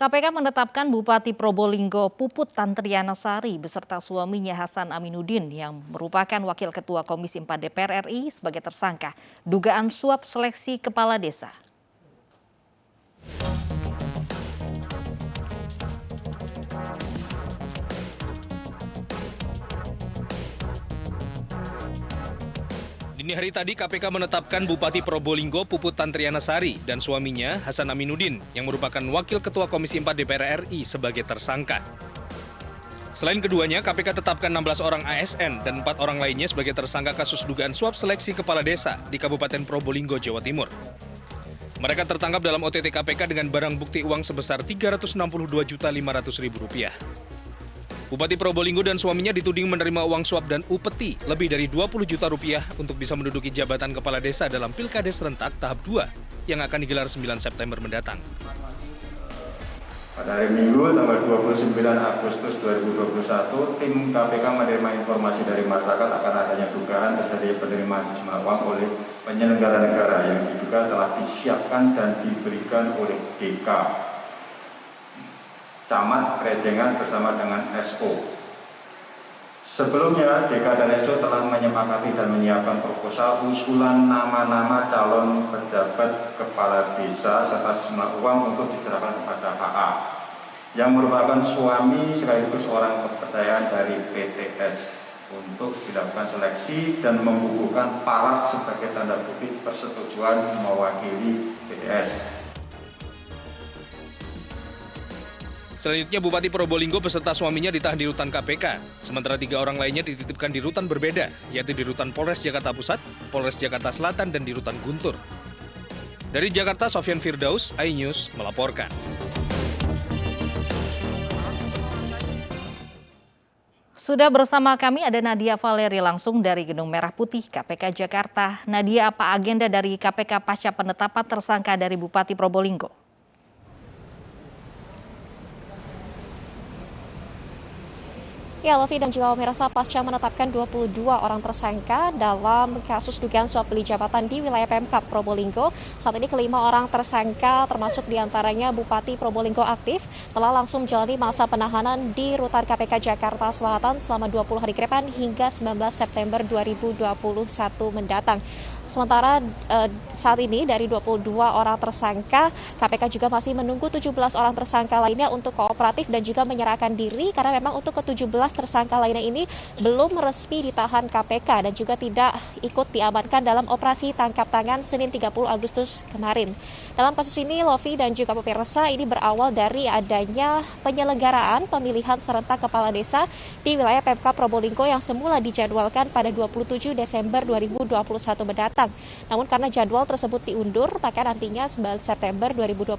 KPK menetapkan Bupati Probolinggo Puput Tantriana Sari beserta suaminya Hasan Aminuddin yang merupakan Wakil Ketua Komisi 4 DPR RI sebagai tersangka dugaan suap seleksi kepala desa. Dini hari tadi KPK menetapkan Bupati Probolinggo Puput Tantriana Sari dan suaminya Hasan Aminuddin yang merupakan Wakil Ketua Komisi 4 DPR RI sebagai tersangka. Selain keduanya, KPK tetapkan 16 orang ASN dan 4 orang lainnya sebagai tersangka kasus dugaan suap seleksi kepala desa di Kabupaten Probolinggo, Jawa Timur. Mereka tertangkap dalam OTT KPK dengan barang bukti uang sebesar Rp362.500.000. Bupati Probolinggo dan suaminya dituding menerima uang suap dan upeti lebih dari Rp20 juta untuk bisa menduduki jabatan kepala desa dalam Pilkades serentak tahap 2 yang akan digelar 9 September mendatang. Pada hari Minggu tanggal 29 Agustus 2021, tim KPK menerima informasi dari masyarakat akan adanya dugaan terjadi penerimaan sejumlah uang oleh penyelenggara negara yang diduga telah disiapkan dan diberikan oleh DK Camat Krejengan bersama dengan SO. Sebelumnya, DK dan SO telah menyepakati dan menyiapkan proposal usulan nama-nama calon pejabat kepala desa serta sejumlah uang untuk diserahkan kepada HA, yang merupakan suami sekaligus orang kepercayaan dari PTS untuk dilakukan seleksi dan membukukan paraf sebagai tanda bukti persetujuan mewakili PTS. Selanjutnya, Bupati Probolinggo beserta suaminya ditahan di rutan KPK, sementara 3 orang lainnya dititipkan di rutan berbeda, yaitu di rutan Polres Jakarta Pusat, Polres Jakarta Selatan, dan di rutan Guntur. Dari Jakarta, Sofyan Firdaus, iNews melaporkan. Sudah bersama kami ada Nadia Valeri langsung dari Gedung Merah Putih KPK Jakarta. Nadia, apa agenda dari KPK pasca penetapan tersangka dari Bupati Probolinggo? Ya, Lofi dan juga pemirsa, pasca menetapkan 22 orang tersangka dalam kasus dugaan suap beli jabatan di wilayah Pemkab Probolinggo. Saat ini kelima orang tersangka termasuk diantaranya Bupati Probolinggo aktif telah langsung menjalani masa penahanan di rutan KPK Jakarta Selatan selama 20 hari ke depan hingga 19 September 2021 mendatang. Sementara saat ini dari 22 orang tersangka, KPK juga masih menunggu 17 orang tersangka lainnya untuk kooperatif dan juga menyerahkan diri karena memang untuk ke-17 tersangka lainnya ini belum resmi ditahan KPK dan juga tidak ikut diamankan dalam operasi tangkap tangan Senin 30 Agustus kemarin. Dalam kasus ini, Lofi dan juga pemirsa, ini berawal dari adanya penyelenggaraan pemilihan serentak kepala desa di wilayah Pemkab Probolinggo yang semula dijadwalkan pada 27 Desember 2021 mendatang. Namun karena jadwal tersebut diundur, maka nantinya 9 September 2021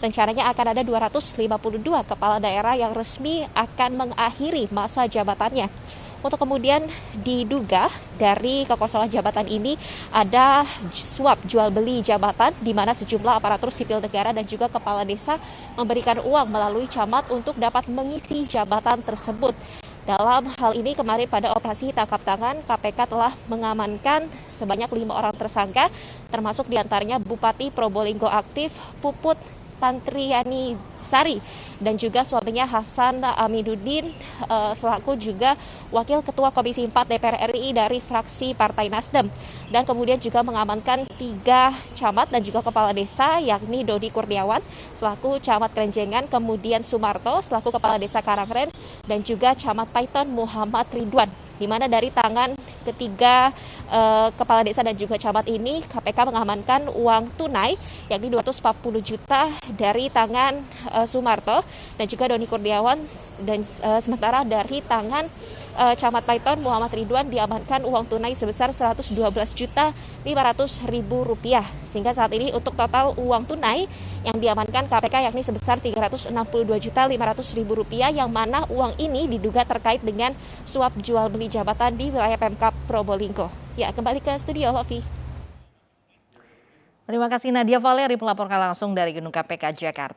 rencananya akan ada 252 kepala daerah yang resmi akan mengakhiri masa jabatannya. Untuk kemudian diduga dari kekosongan jabatan ini ada suap jual beli jabatan di mana sejumlah aparatur sipil negara dan juga kepala desa memberikan uang melalui camat untuk dapat mengisi jabatan tersebut. Dalam hal ini kemarin pada operasi tangkap tangan, KPK telah mengamankan sebanyak 5 orang tersangka, termasuk diantaranya Bupati Probolinggo aktif Puput Tantriana Sari dan juga suaminya Hasan Aminuddin selaku juga Wakil Ketua Komisi 4 DPR RI dari fraksi Partai Nasdem. Dan kemudian juga mengamankan 3 camat dan juga kepala desa yakni Dodi Kurniawan selaku Camat Krenjengan, kemudian Sumarto selaku Kepala Desa Karangren dan juga Camat Paiton Muhammad Ridwan. Di mana dari tangan ketiga kepala desa dan juga camat ini KPK mengamankan uang tunai yakni 240 juta dari tangan Sumarto dan juga Doni Kurniawan dan sementara dari tangan Camat Paiton Muhammad Ridwan diamankan uang tunai sebesar Rp112.500.000 sehingga saat ini untuk total uang tunai yang diamankan KPK yakni sebesar Rp362.500.000 yang mana uang ini diduga terkait dengan suap jual beli jabatan di wilayah Pemkab Probolinggo. Ya, kembali ke studio, Lofi. Terima kasih Nadia Valeri melaporkan langsung dari Gedung KPK Jakarta.